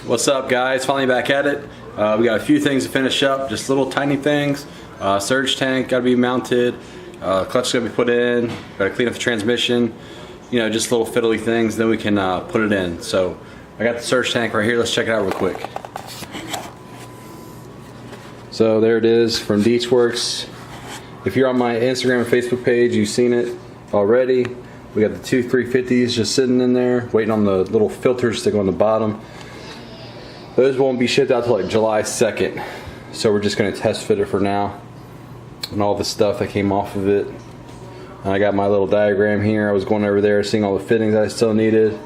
What's up, guys? Finally back at it. We got a few things to finish up, just little tiny things. Surge tank got to be mounted, clutch got to be put in, got to clean up the transmission, you know, just little fiddly things, then we can put it in. So I got the surge tank right here. Let's check it out real quick. So there it is from Beachworks. If you're on my Instagram and Facebook page, you've seen it already. We got the two 350s just sitting in there, waiting on the little filters to go on the bottom. Those won't be shipped out till like July 2nd. So we're just gonna test fit it for now. And all the stuff that came off of it. And I got my little diagram here. I was going over there, seeing all the fittings I still needed.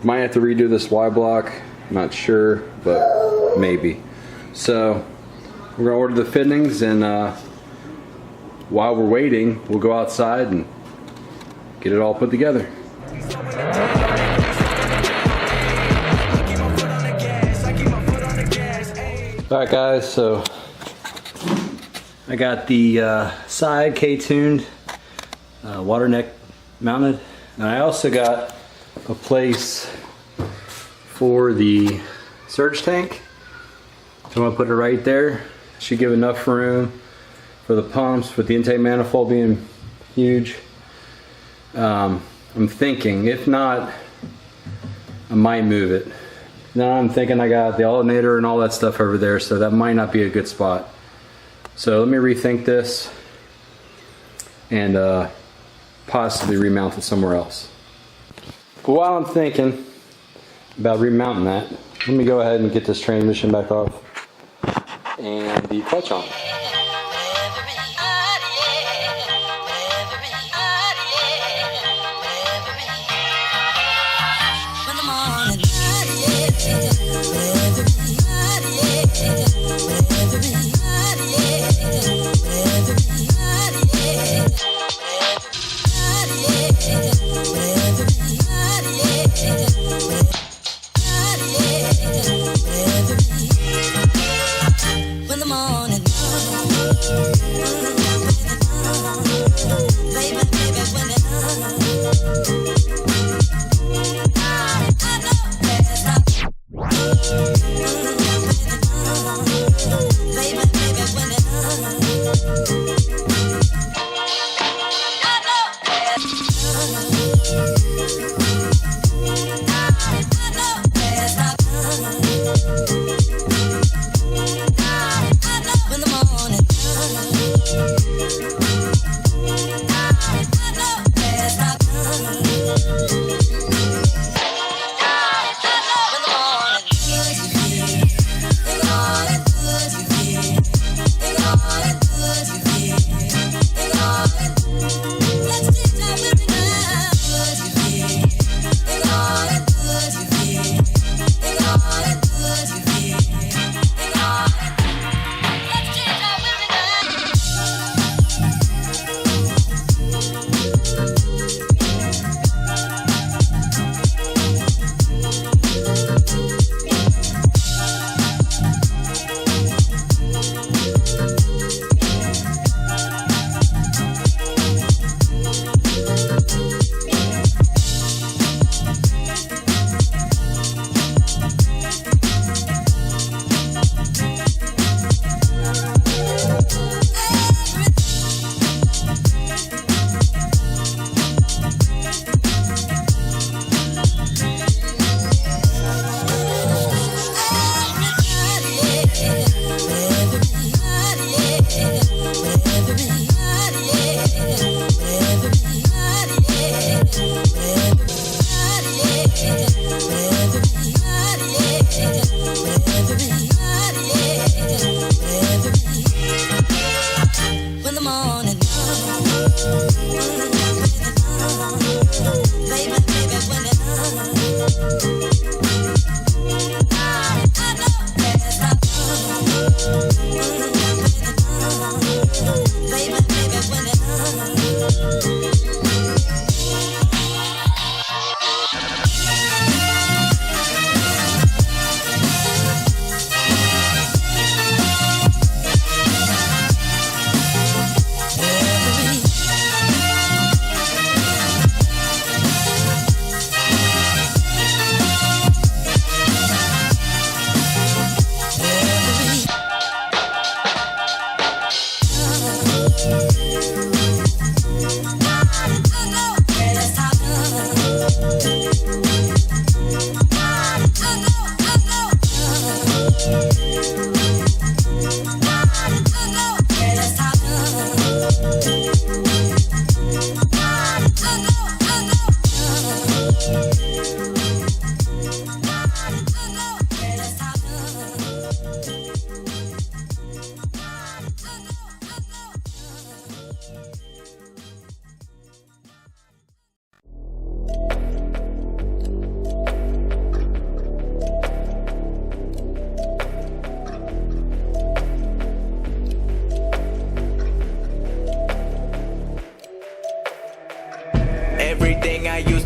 Might have to redo this Y block, I'm not sure, but maybe. So we're gonna order the fittings, and while we're waiting, we'll go outside and get it all put together. Alright guys, so I got the side K-tuned water neck mounted, and I also got a place for the surge tank. So I'm gonna put it right there. Should give enough room for the pumps with the intake manifold being huge. I'm thinking, if not, I might move it. Now I'm thinking I got the alternator and all that stuff over there, so that might not be a good spot. So let me rethink this and possibly remount it somewhere else. But while I'm thinking about remounting that, let me go ahead and get this transmission back off and the clutch on. When the morning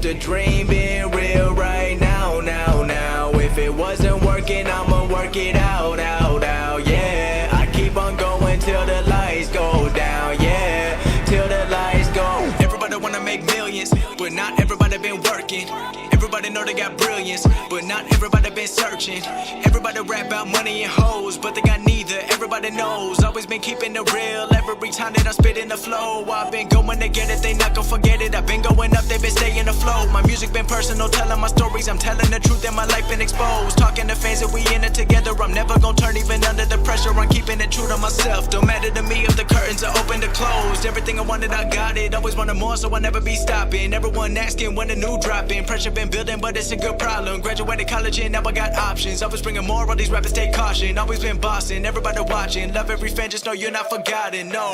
to dream being real right now, now. If it wasn't working, I'ma work it out, yeah. I keep on going till the lights go down, yeah. Till the lights go. Everybody wanna make millions, but not everybody been working. Everybody know they got brilliance, but not everybody been searching. Everybody rap about money and hoes, but they got neither. Everybody knows, always been keeping it real. Every time that I'm spitting the flow, I've been going to get it, they not gonna forget it. I've been going up, they been staying afloat. My music been personal, telling my stories. I'm telling the truth and my life been exposed. Talking to fans that we in it together. I'm never gonna turn even under the pressure. I'm keeping it true to myself. Don't matter to me if the curtains are open or closed. Everything I wanted, I got it. Always wanted more, so I'll never be stopping. Everyone asking when a new drop in. Pressure been building, but it's a good problem. Graduated college and now I got options. Always bringing more, all these rappers take caution. Always been bossing, everybody watching. Love every fan, just know you're not forgotten, no.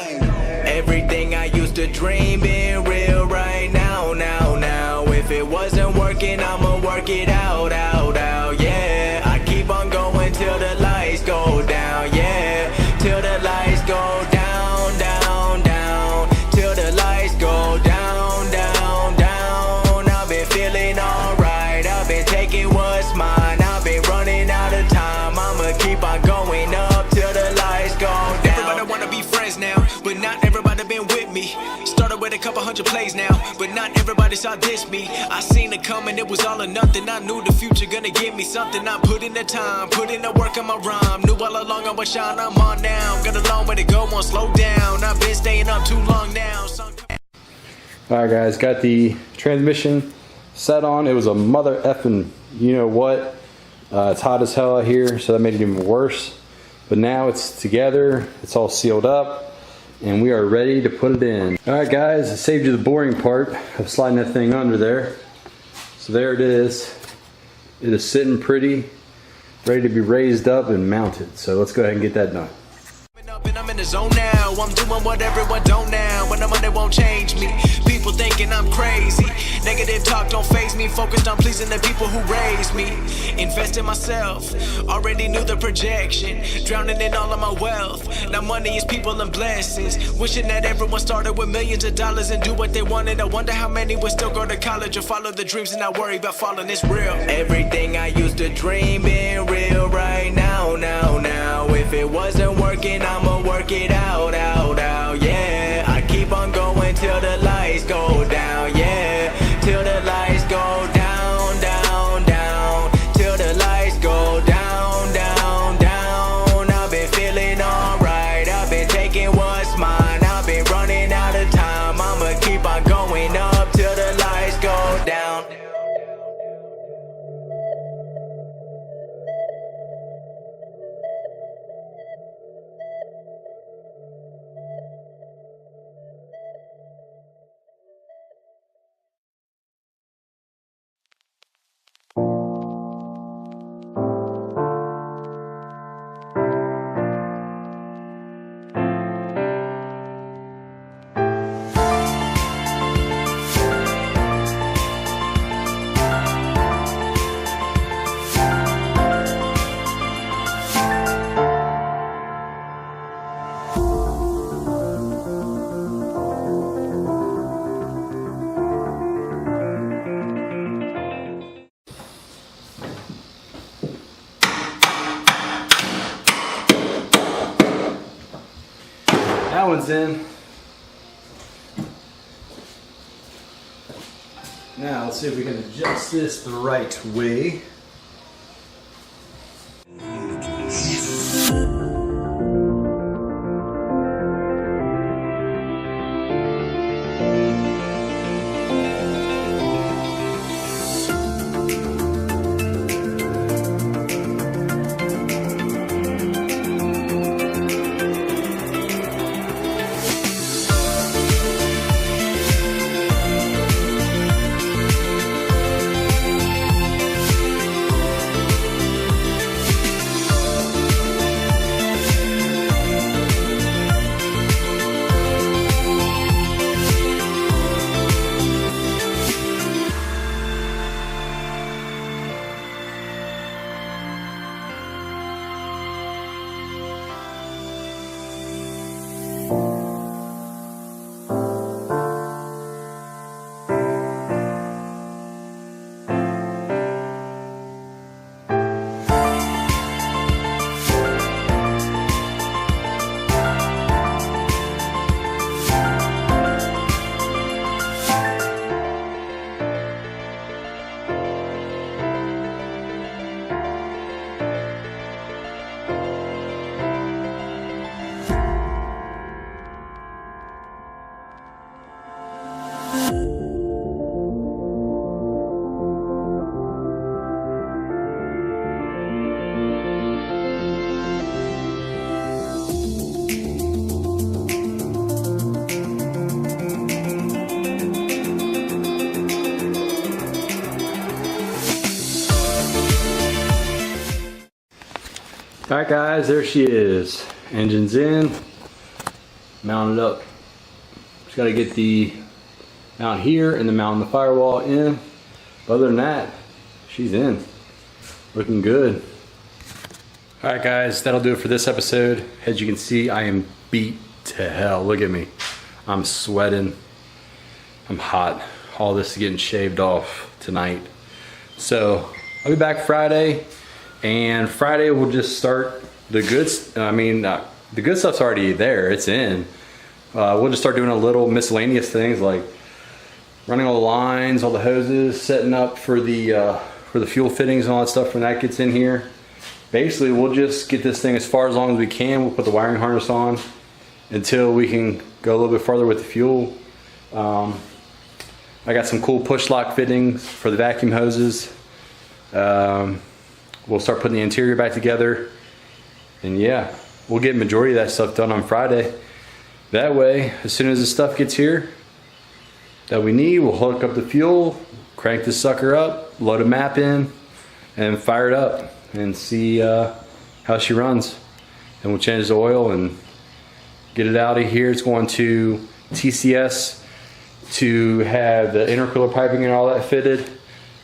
Everything I used to dream being real right now, now. If it wasn't working, I'ma work it out, yeah. I keep on going till the lights go down, yeah. Till the lights go down, down. Till the lights go down, down. I've been feeling alright, I've been taking what's mine. I've been running out of time, I'ma keep on going up till the lights go down. Everybody wanna be friends now, but not everybody been with me. Started with a couple hundred plays now, but not everybody saw this me. I seen it coming, it was all or nothing. I knew the future gonna give me something. I put in the time, put in the work on my rhyme. Knew all along I was shine, I'm on now. Got a long way to go, won't slow down. I've been staying up too long now. Alright guys, got the transmission set on. It was a mother effing you know what. It's hot as hell out here, so that made it even worse. But now it's together, it's all sealed up, and we are ready to put it in. Alright guys, I saved you the boring part of sliding that thing under there. So there it is. It is sitting pretty, ready to be raised up and mounted. So let's go ahead and get that done. And I'm in the zone now, I'm doing what everyone don't now. When I'm on, it won't change me. People thinking I'm crazy. Negative talk don't faze me. Focused on pleasing the people who raised me. Invest in myself, already knew the projection. Drowning in all of my wealth. Now money is people and blessings. Wishing that everyone started with millions of dollars and do what they wanted. I wonder how many would still go to college or follow the dreams and not worry about falling. It's real. Everything I used to dream being real right now, now. If it wasn't working, I'ma work it out, yeah. I keep on going till the lights go down, yeah. Till the lights go down, down. Till the lights go down, down. I've been feeling alright, I've been taking what's mine. I've been running out of time, I'ma keep on going up till the lights go down. That one's in. Now let's see if we can adjust this the right way. All right, guys, there she is. Engine's in, mounted up. Just got to get the mount here and the mount on the firewall in. But other than that, she's in. Looking good. All right, guys, that'll do it for this episode. As you can see, I am beat to hell. Look at me. I'm sweating. I'm hot. All this is getting shaved off tonight. So I'll be back Friday, and Friday we'll just start the goods. The good stuff's already there. It's in. We'll just start doing a little miscellaneous things like running all the lines, all the hoses, setting up for the fuel fittings and all that stuff when that gets in here. Basically, we'll just get this thing as far as long as we can. We'll put the wiring harness on until we can go a little bit farther with the fuel. I got some cool push lock fittings for the vacuum hoses. We'll start putting the interior back together. And yeah, we'll get majority of that stuff done on Friday. That way, as soon as the stuff gets here that we need, we'll hook up the fuel, crank this sucker up, load a map in, and fire it up and see how she runs. And we'll change the oil and get it out of here. It's going to TCS to have the intercooler piping and all that fitted.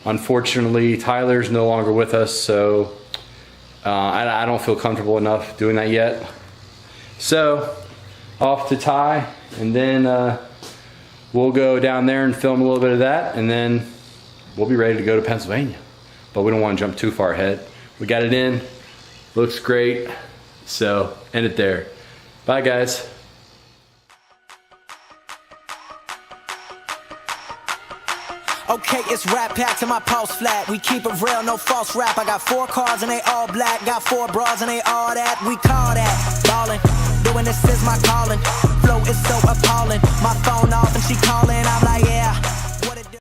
Unfortunately, Tyler's no longer with us, so I don't feel comfortable enough doing that yet. So off to Ty, and then we'll go down there and film a little bit of that, and then we'll be ready to go to Pennsylvania. But we don't want to jump too far ahead. We got it in, looks great, so end it there. Bye, guys. Okay, it's rap pack to my pulse flat. We keep it real, no false rap. I got 4 cars and they all black. Got 4 bras and they all that. We call that ballin'. Doing this is my calling. Flow is so appalling. My phone off and she calling. I'm like, yeah.